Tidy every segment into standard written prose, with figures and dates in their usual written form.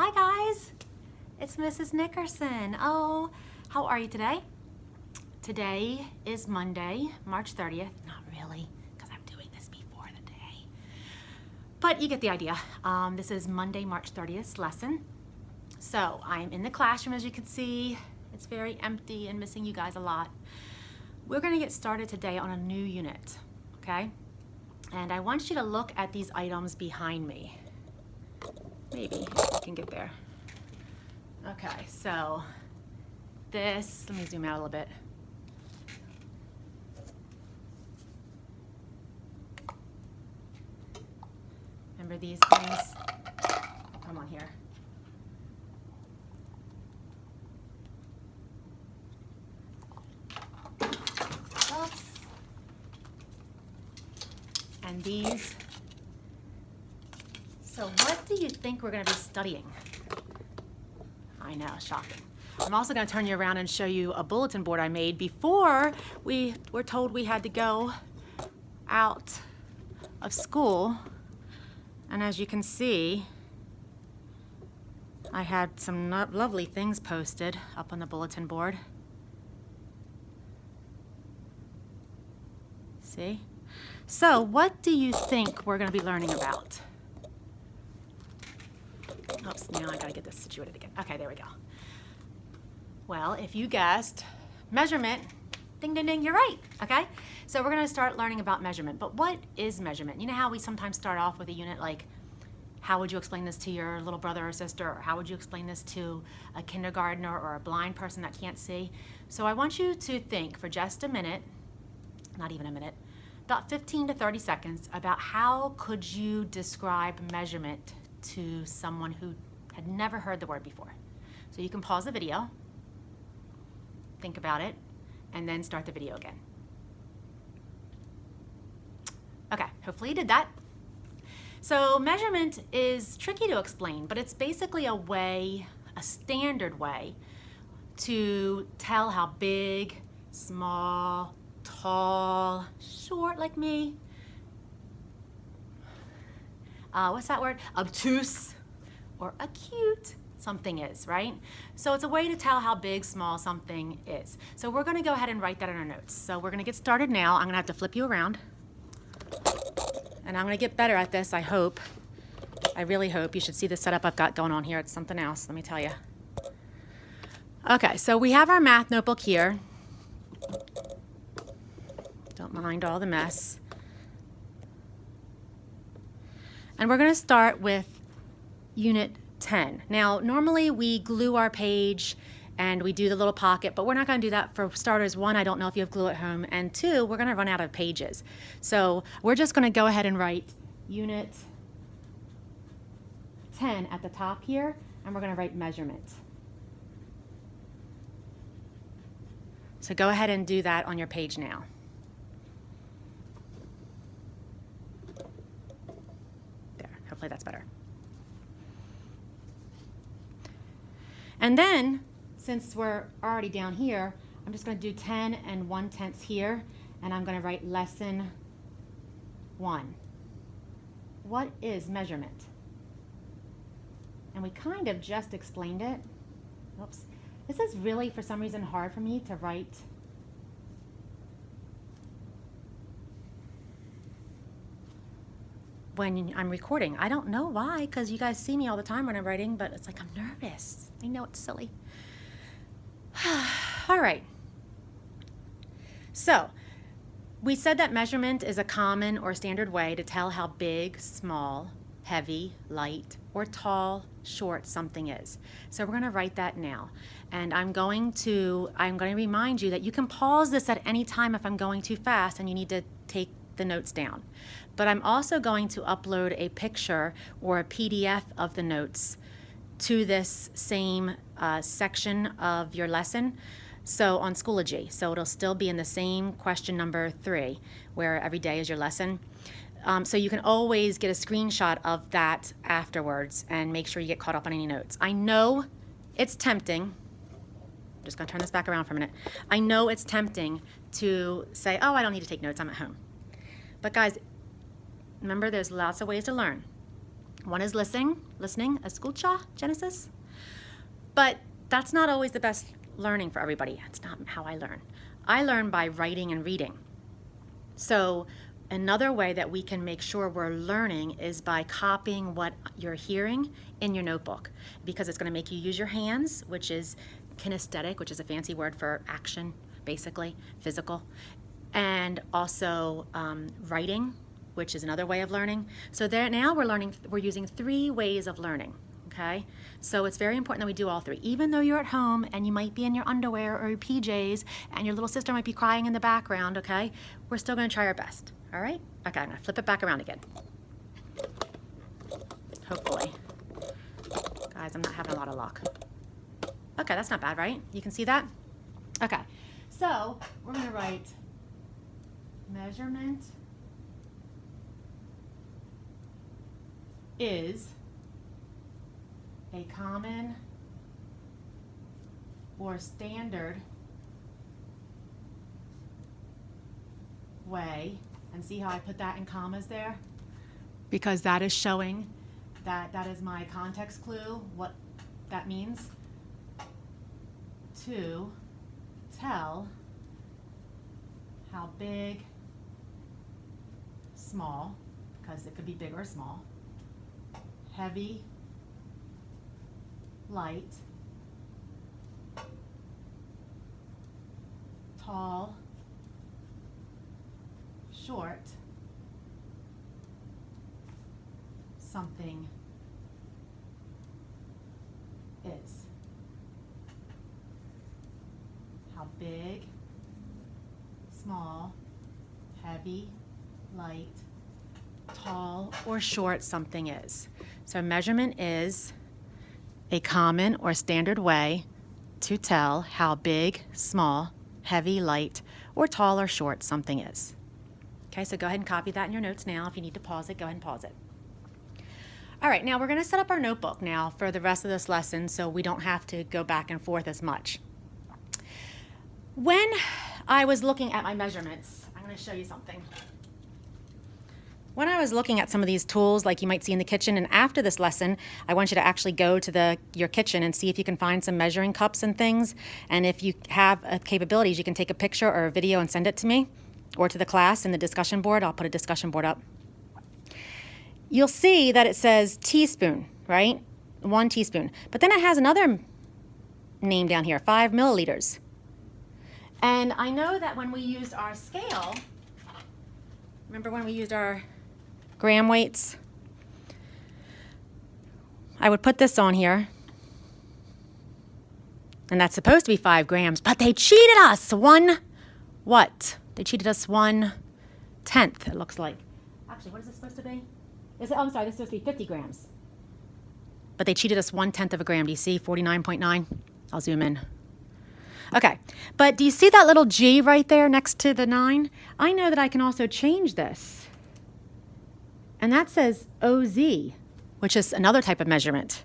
Hi guys, it's Mrs. Nickerson. Oh, how are you today? Today is Monday, March 30th. Not really, because I'm doing this before the day. But you get the idea. This is Monday, March 30th lesson. So I'm in the classroom, as you can see. It's very empty and missing you guys a lot. We're gonna get started today on a new unit, okay? And I want you to look at these items behind me. Maybe I can get there. Okay, so this, let me zoom out a little bit. Remember these things? Come on here. Oops. And these. So what do you think we're going to be studying? I know, shocking. I'm also going to turn you around and show you a bulletin board I made before we were told we had to go out of school. And as you can see, I had some lovely things posted up on the bulletin board. See? So what do you think we're going to be learning about? Oops, now I gotta get this situated again. Okay, there we go. Well, if you guessed measurement, ding, ding, ding, you're right, okay? So we're gonna start learning about measurement, but what is measurement? You know how we sometimes start off with a unit like, how would you explain this to your little brother or sister, or how would you explain this to a kindergartner or a blind person that can't see? So I want you to think for just a minute, not even a minute, about 15 to 30 seconds about how could you describe measurement to someone who had never heard the word before. So you can pause the video, think about it, and then start the video again. Okay, hopefully you did that. So measurement is tricky to explain, but it's basically a way, a standard way, to tell how big, small, tall, short like me, what's that word? Obtuse or acute something is, right? So it's a way to tell how big, small something is. So we're gonna go ahead and write that in our notes. So we're gonna get started now. I'm gonna have to flip you around. And I'm gonna get better at this, I hope. I really hope. You should see the setup I've got going on here. It's something else, let me tell you. Okay, so we have our math notebook here. Don't mind all the mess. And we're going to start with Unit 10. Now, normally we glue our page and we do the little pocket, but we're not going to do that for starters. One, I don't know if you have glue at home, and two, we're going to run out of pages. So we're just going to go ahead and write Unit 10 at the top here, and we're going to write measurement. So go ahead and do that on your page now. Hopefully that's better. And then, since we're already down here, I'm just going to do 10 and 1/10 here, and I'm going to write lesson 1. What is measurement? And we kind of just explained it. Oops. This is really, for some reason, hard for me to write. When I'm recording. I don't know why, because you guys see me all the time when I'm writing, but it's like I'm nervous. I know it's silly. All right. So we said that measurement is a common or standard way to tell how big, small, heavy, light, or tall, short something is. So we're going to write that now. And I'm going to remind you that you can pause this at any time if I'm going too fast and you need to take the notes down. But I'm also going to upload a picture or a PDF of the notes to this same section of your lesson, so on Schoology. So it'll still be in the same question number 3, where every day is your lesson. So you can always get a screenshot of that afterwards and make sure you get caught up on any notes. I know it's tempting. I'm just gonna turn this back around for a minute. I know it's tempting to say, oh, I don't need to take notes, I'm at home. But guys, remember, there's lots of ways to learn. One is listening, escucha, Genesis. But that's not always the best learning for everybody. It's not how I learn. I learn by writing and reading. So another way that we can make sure we're learning is by copying what you're hearing in your notebook, because it's going to make you use your hands, which is kinesthetic, which is a fancy word for action, basically, physical, and also writing, which is another way of learning. So there now we're using 3 ways of learning, okay? So it's very important that we do all 3. Even though you're at home and you might be in your underwear or your PJs and your little sister might be crying in the background, okay? We're still gonna try our best, all right? Okay, I'm gonna flip it back around again. Hopefully. Guys, I'm not having a lot of luck. Okay, that's not bad, right? You can see that? Okay, so we're gonna write measurement is a common or standard way, and see how I put that in commas there? Because that is showing that is my context clue, what that means, to tell how big, small, because it could be big or small, heavy, light, tall, short, something is. How big, small, heavy, light, tall, or short something is. So measurement is a common or standard way to tell how big, small, heavy, light, or tall or short something is. Okay, so go ahead and copy that in your notes now. If you need to pause it, go ahead and pause it. All right, now we're going to set up our notebook now for the rest of this lesson so we don't have to go back and forth as much. When I was looking at my measurements, I'm going to show you something. When I was looking at some of these tools like you might see in the kitchen, and after this lesson, I want you to actually go to your kitchen and see if you can find some measuring cups and things. And if you have capabilities, you can take a picture or a video and send it to me or to the class in the discussion board. I'll put a discussion board up. You'll see that it says teaspoon, right? 1 teaspoon. But then it has another name down here, 5 milliliters. And I know that when we used our scale, remember when we used our gram weights? I would put this on here, and that's supposed to be 5 grams, but they cheated us. They cheated us 1/10, it looks like. Actually, what is this supposed to be? I'm sorry, this is supposed to be 50 grams. But they cheated us 1/10 of a gram. Do you see 49.9? I'll zoom in. Okay, but do you see that little G right there next to the 9? I know that I can also change this. And that says OZ, which is another type of measurement.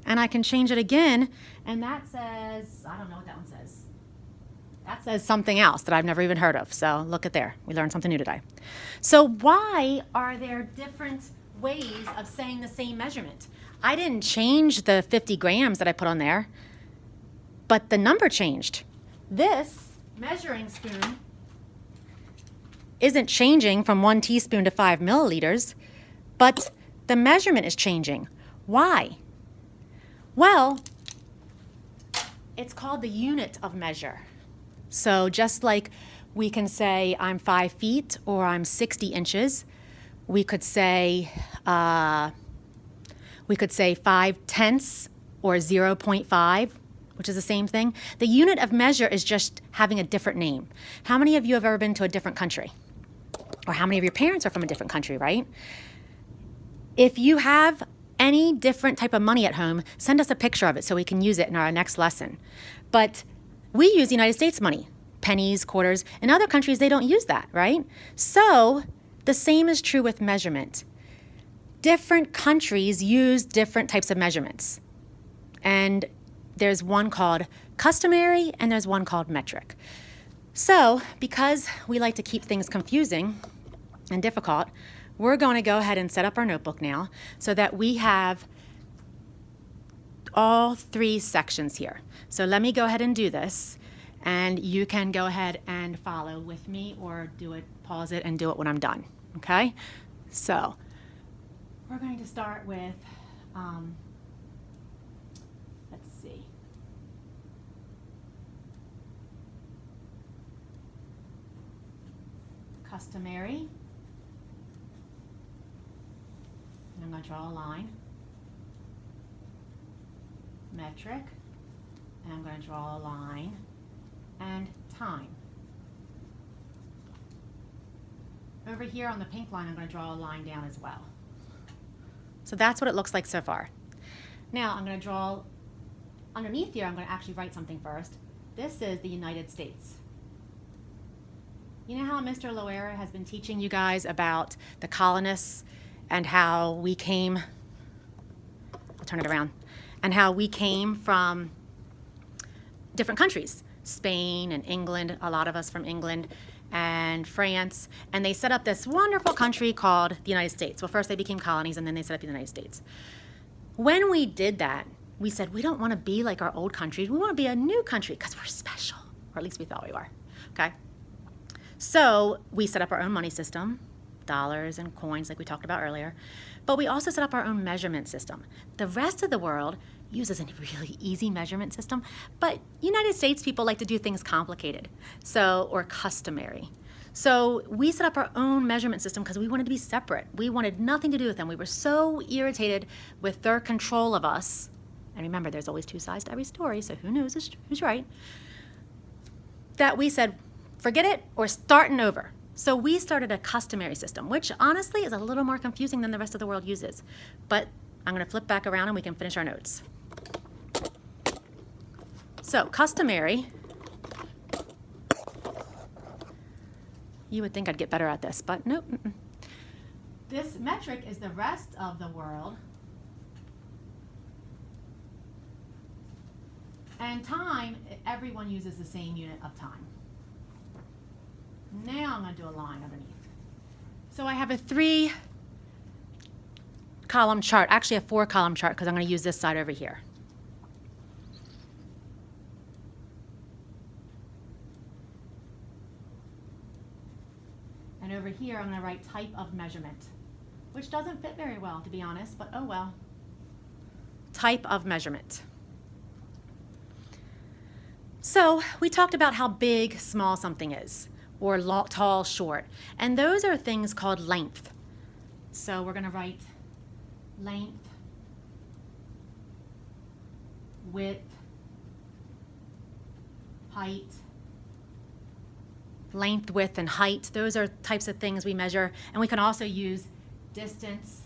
And I can change it again, and that says, I don't know what that one says. That says something else that I've never even heard of. So look at there. We learned something new today. So why are there different ways of saying the same measurement? I didn't change the 50 grams that I put on there, but the number changed. This measuring spoon isn't changing from 1 teaspoon to 5 milliliters, but the measurement is changing. Why? Well, it's called the unit of measure. So just like we can say I'm 5 feet or I'm 60 inches, we could say 5/10 or 0.5, which is the same thing. The unit of measure is just having a different name. How many of you have ever been to a different country? Or how many of your parents are from a different country, right? If you have any different type of money at home, send us a picture of it so we can use it in our next lesson. But we use United States money, pennies, quarters. In other countries, they don't use that, right? So the same is true with measurement. Different countries use different types of measurements. And there's one called customary and there's one called metric. So because we like to keep things confusing and difficult, we're going to go ahead and set up our notebook now so that we have all 3 sections here. So let me go ahead and do this, and you can go ahead and follow with me or do it, pause it, and do it when I'm done, okay? So we're going to start with, let's see. Customary. And I'm going to draw a line. Metric. And I'm going to draw a line. And time. Over here on the pink line, I'm going to draw a line down as well. So that's what it looks like so far. Now I'm going to draw, underneath here, I'm going to actually write something first. This is the United States. You know how Mr. Loera has been teaching you guys about the colonists and how we came, I'll turn it around, and how we came from different countries, Spain and England, a lot of us from England, and France, and they set up this wonderful country called the United States. Well, first they became colonies, and then they set up the United States. When we did that, we said, we don't want to be like our old countries. We want to be a new country because we're special, or at least we thought we were, okay? So we set up our own money system, dollars and coins like we talked about earlier, but we also set up our own measurement system. The rest of the world uses a really easy measurement system, but United States people like to do things complicated, or customary. So we set up our own measurement system because we wanted to be separate. We wanted nothing to do with them. We were so irritated with their control of us. And remember, there's always 2 sides to every story, so who knows who's right? That we said, forget it, or starting over. So we started a customary system, which honestly is a little more confusing than the rest of the world uses. But I'm going to flip back around and we can finish our notes. So customary, you would think I'd get better at this, but nope. This metric is the rest of the world. And time, everyone uses the same unit of time. Now I'm going to do a line underneath. So I have a 3-column chart, actually a 4-column chart, because I'm going to use this side over here. And over here, I'm going to write type of measurement, which doesn't fit very well, to be honest, but oh well. Type of measurement. So we talked about how big, small something is, or tall, short. And those are things called length. So we're going to write length, width, height. Length, width, and height. Those are types of things we measure. And we can also use distance.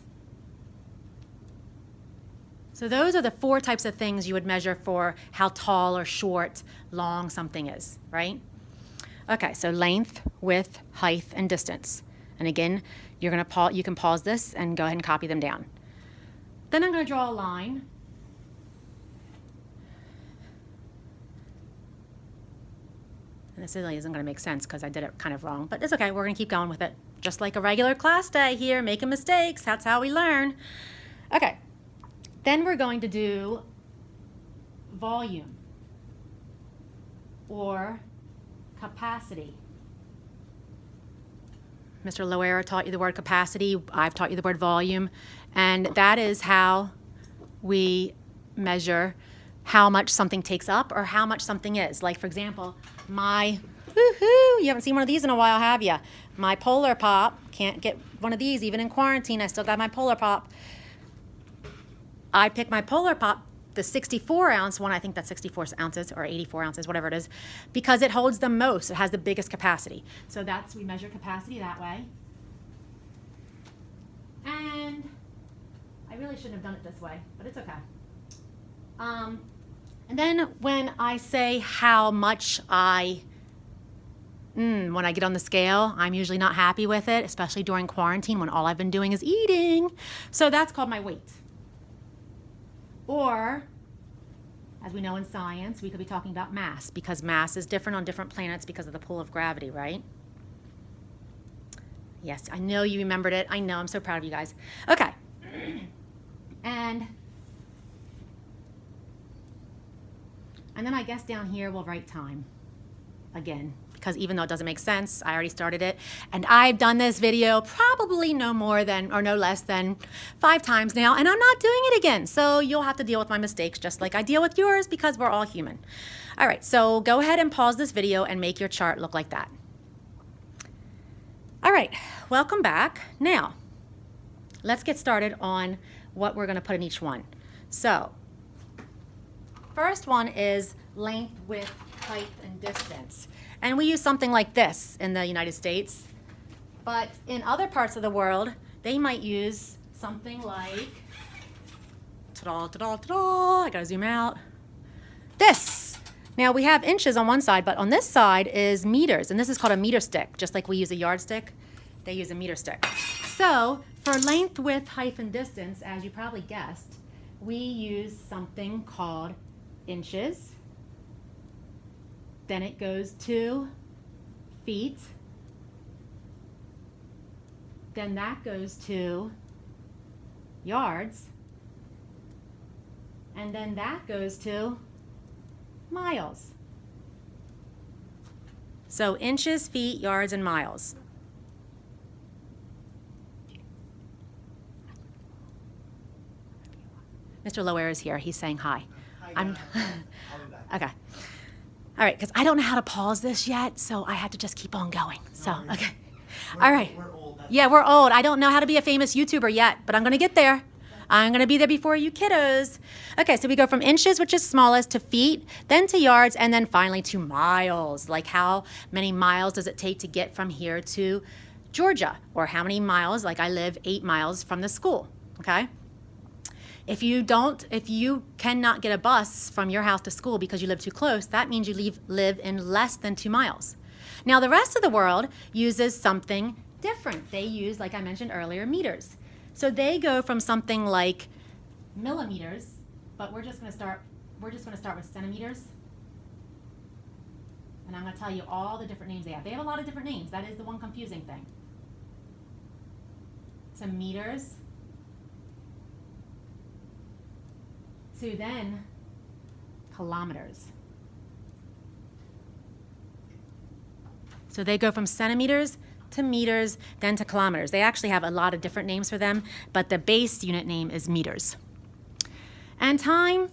So those are the 4 types of things you would measure for how tall or short, long something is, right? Okay, so length, width, height, and distance. And again, you can pause this and go ahead and copy them down. Then I'm going to draw a line. And this really isn't going to make sense because I did it kind of wrong, but it's okay. We're going to keep going with it. Just like a regular class day here, making mistakes. That's how we learn. Okay, then we're going to do volume or capacity. Mr. Loera taught you the word capacity. I've taught you the word volume. And that is how we measure how much something takes up or how much something is. Like, for example, you haven't seen one of these in a while, have you? My Polar Pop, can't get one of these even in quarantine. I still got my Polar Pop. I picked my Polar Pop, the 64-ounce one, I think that's 64 ounces or 84 ounces, whatever it is, because it holds the most. It has the biggest capacity. So we measure capacity that way. And I really shouldn't have done it this way, but it's okay. And then when I say how much when I get on the scale, I'm usually not happy with it, especially during quarantine when all I've been doing is eating. So that's called my weight. Or, as we know in science, we could be talking about mass, because mass is different on different planets because of the pull of gravity, right? Yes, I know you remembered it. I know, I'm so proud of you guys. Okay. And then I guess down here we'll write time again, because even though it doesn't make sense, I already started it. And I've done this video probably no more than, or no less than 5 times now, and I'm not doing it again. So you'll have to deal with my mistakes just like I deal with yours, because we're all human. All right, so go ahead and pause this video and make your chart look like that. All right, welcome back. Now, let's get started on what we're gonna put in each one. So, first one is length, width, height, and distance. And we use something like this in the United States, but in other parts of the world, they might use something like, ta-da, ta-da, ta-da, I gotta zoom out, this. Now we have inches on one side, but on this side is meters, and this is called a meter stick. Just like we use a yardstick, they use a meter stick. So for length, width, height, and distance, as you probably guessed, we use something called inches. Then it goes to feet. Then that goes to yards. And then that goes to miles. So inches, feet, yards, and miles. Mr. Lower is here. He's saying hi. I'm okay. All right, because I don't know how to pause this yet, so I have to just keep on going. So, okay. All right. We're old. Yeah, we're old. I don't know how to be a famous YouTuber yet, but I'm going to get there. I'm going to be there before you kiddos. Okay, so we go from inches, which is smallest, to feet, then to yards, and then finally to miles. Like how many miles does it take to get from here to Georgia? Or how many miles, like I live 8 miles from the school, okay? If you cannot get a bus from your house to school because you live too close, that means you live in less than 2 miles. Now, the rest of the world uses something different. They use, like I mentioned earlier, meters. So they go from something like millimeters, but we're just going to start with centimeters. And I'm going to tell you all the different names they have. They have a lot of different names. That is the one confusing thing. To meters. To then kilometers. So they go from centimeters to meters, then to kilometers. They actually have a lot of different names for them, but the base unit name is meters. And time,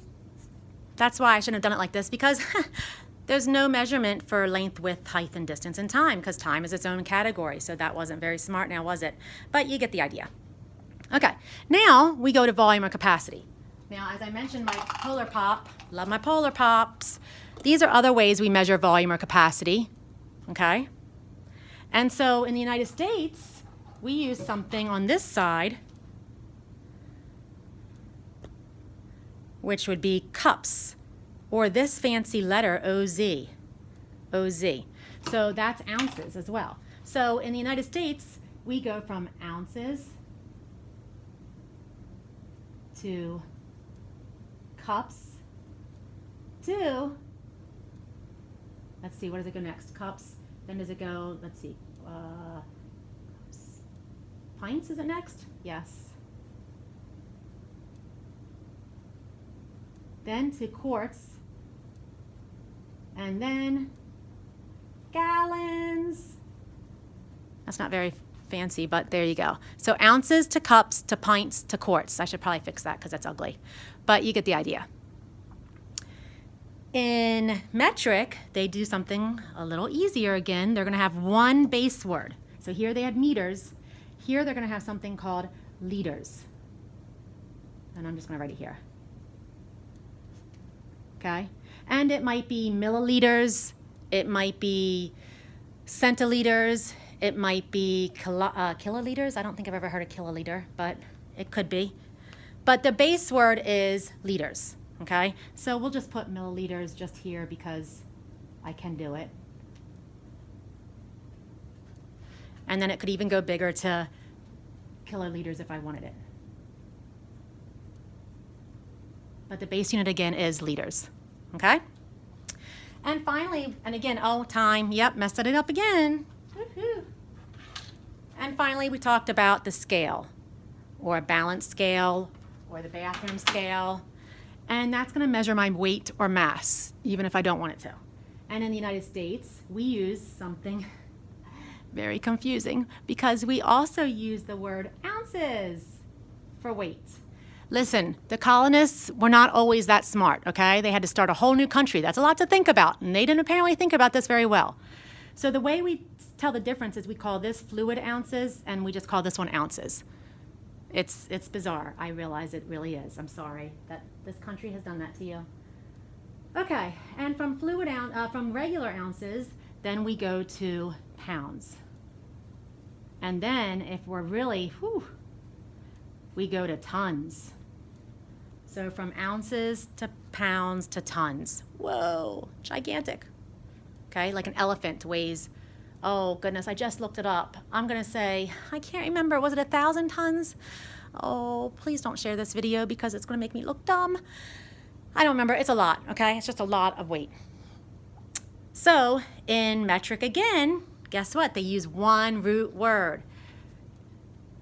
that's why I shouldn't have done it like this, because there's no measurement for length, width, height, and distance in time, because time is its own category. So that wasn't very smart now, was it? But you get the idea. Okay, now we go to volume or capacity. Now, as I mentioned, my Polar Pop, love my Polar Pops. These are other ways we measure volume or capacity, okay? And so in the United States, we use something on this side, which would be cups, or this fancy letter, OZ, OZ. So that's ounces as well. So in the United States, we go from ounces to cups to, let's see, what does it go next? Cups, then does it go, let's see, pints, is it next? Yes. Then to quarts, and then gallons. That's not very fancy, but there you go. So ounces to cups to pints to quarts. I should probably fix that because that's ugly, but you get the idea. In metric, they do something a little easier again. They're going to have one base word. So here they have meters. Here they're going to have something called liters. And I'm just going to write it here. Okay? And it might be milliliters. It might be centiliters. It might be kiloliters. I don't think I've ever heard of kiloliter, but it could be. But the base word is liters, okay? So we'll just put milliliters just here because I can do it. And then it could even go bigger to kiloliters if I wanted it. But the base unit again is liters, okay? And finally, and again, oh, time, yep, messed it up again. Woo-hoo. And finally, we talked about the scale, or a balance scale, or the bathroom scale. And that's going to measure my weight or mass, even if I don't want it to. And in the United States, we use something very confusing because we also use the word ounces for weight. Listen, the colonists were not always that smart, okay? They had to start a whole new country. That's a lot to think about, and they didn't apparently think about this very well. So the way we tell the difference is we call this fluid ounces, and we just call this one ounces. It's bizarre. I realize it really is. I'm sorry that this country has done that to you. Okay, and from from regular ounces, then we go to pounds. And then if we're really, we go to tons. So from ounces to pounds to tons. Whoa, gigantic. Okay, like an elephant weighs, oh goodness, I just looked it up. I'm gonna say, I can't remember, was it 1,000 tons? Oh, please don't share this video because it's gonna make me look dumb. I don't remember, it's a lot, okay? It's just a lot of weight. So in metric again, guess what? They use one root word.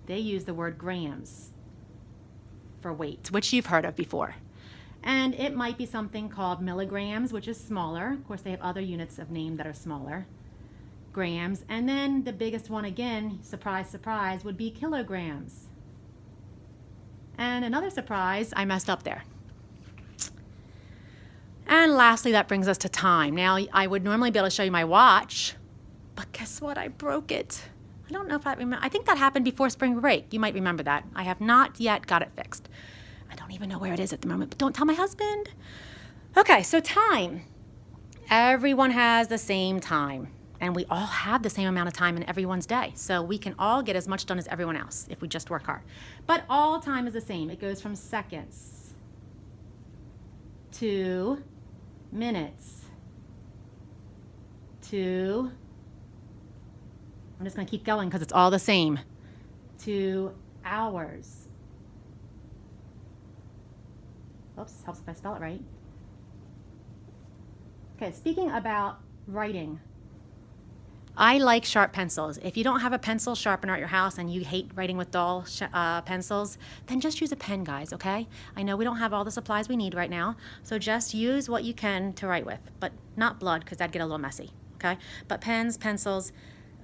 They use the word grams for weight, which you've heard of before. And it might be something called milligrams, which is smaller. Of course, they have other units of name that are smaller. Grams. And then the biggest one again, surprise, surprise, would be kilograms. And another surprise, I messed up there. And lastly, that brings us to time. Now, I would normally be able to show you my watch, but guess what? I broke it. I don't know if I remember. I think that happened before spring break. You might remember that. I have not yet got it fixed. I don't even know where it is at the moment, but don't tell my husband. Okay, so time. Everyone has the same time, and we all have the same amount of time in everyone's day. So we can all get as much done as everyone else if we just work hard. But all time is the same. It goes from seconds to minutes to, I'm just going to keep going because it's all the same, to hours. Oops, helps if I spell it right. Okay, speaking about writing, I like sharp pencils. If you don't have a pencil sharpener at your house and you hate writing with dull pencils, then just use a pen, guys, okay? I know we don't have all the supplies we need right now, so just use what you can to write with, but not blood because that'd get a little messy, okay? But pens, pencils,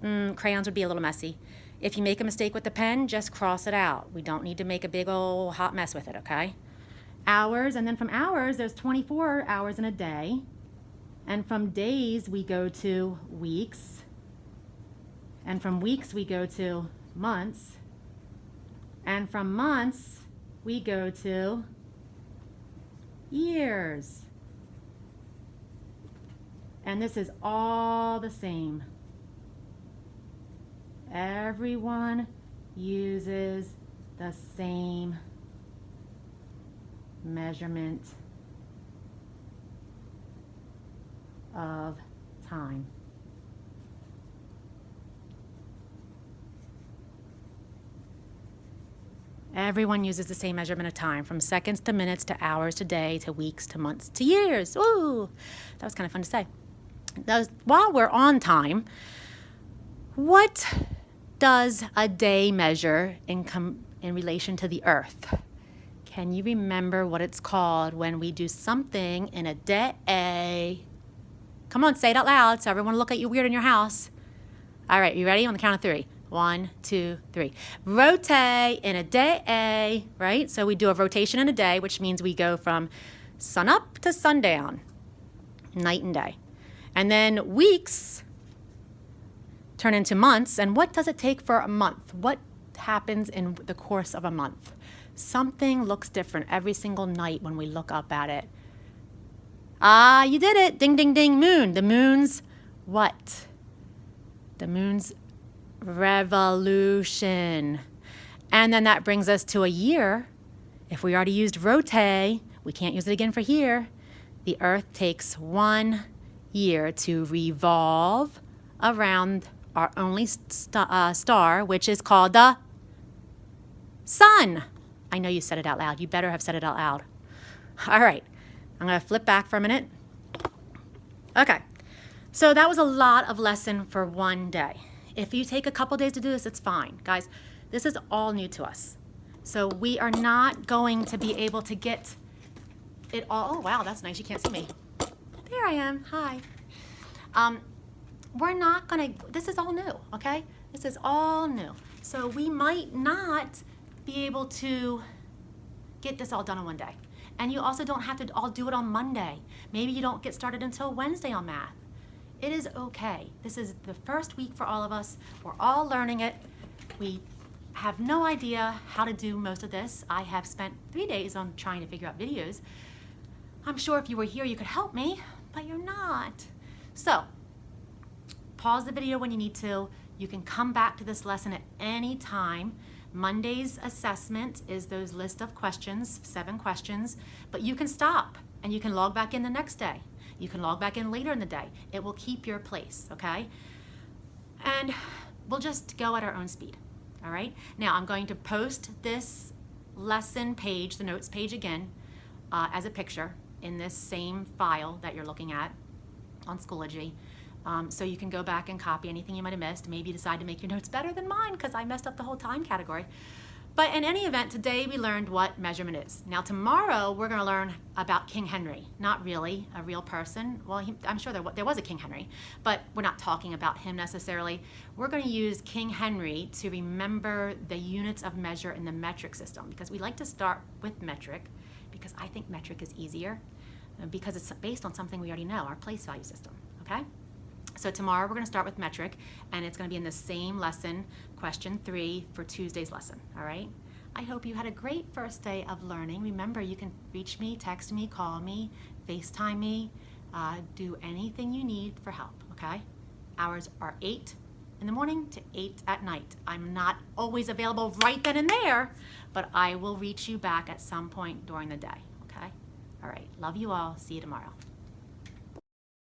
crayons would be a little messy. If you make a mistake with the pen, just cross it out. We don't need to make a big old hot mess with it, okay? Hours, and then from hours, there's 24 hours in a day. And from days, we go to weeks. And from weeks, we go to months. And from months, we go to years. And this is all the same. Everyone uses the same measurement of time. Everyone uses the same measurement of time, from seconds to minutes to hours to day to weeks to months to years. Ooh, that was kind of fun to say. While we're on time, what does a day measure in relation to the earth? Can you remember what it's called when we do something in a day? Come on, say it out loud so everyone will look at you weird in your house. All right, you ready? On the count of 3. 1, 2, 3. Rotate in a day, right? So we do a rotation in a day, which means we go from sun up to sundown, night and day. And then weeks turn into months. And what does it take for a month? What happens in the course of a month? Something looks different every single night when we look up at it. Ah, you did it. Ding, ding, ding, moon. The moon's what? The moon's revolution. And then that brings us to a year. If we already used rotate, we can't use it again for here. The earth takes 1 year to revolve around our only star, which is called the sun. I know you said it out loud. You better have said it out loud. All right, I'm going to flip back for a minute. Okay, so that was a lot of lesson for one day. If you take a couple days to do this, it's fine. Guys, this is all new to us. So we are not going to be able to get it all. Oh, wow, that's nice. You can't see me. There I am. Hi. We're not going to, this is all new, okay? This is all new. So we might not be able to get this all done in one day. And you also don't have to all do it on Monday. Maybe you don't get started until Wednesday on math. It is okay. This is the first week for all of us. We're all learning it. We have no idea how to do most of this. I have spent 3 days on trying to figure out videos. I'm sure if you were here, you could help me, but you're not. So, pause the video when you need to. You can come back to this lesson at any time. Monday's assessment is those list of questions, 7 questions, but you can stop and you can log back in the next day. You can log back in later in the day. It will keep your place, okay? And we'll just go at our own speed, all right? Now, I'm going to post this lesson page, the notes page again, as a picture in this same file that you're looking at on Schoology. So you can go back and copy anything you might have missed. Maybe decide to make your notes better than mine because I messed up the whole time category. But in any event, today we learned what measurement is. Now tomorrow we're going to learn about King Henry. Not really a real person. Well, I'm sure there was a King Henry, but we're not talking about him necessarily. We're going to use King Henry to remember the units of measure in the metric system because we like to start with metric because I think metric is easier because it's based on something we already know, our place value system, okay? So tomorrow we're going to start with metric, and it's going to be in the same lesson, question 3 for Tuesday's lesson, all right? I hope you had a great first day of learning. Remember, you can reach me, text me, call me, FaceTime me, do anything you need for help, okay? Hours are 8 in the morning to 8 at night. I'm not always available right then and there, but I will reach you back at some point during the day, okay? All right, love you all. See you tomorrow.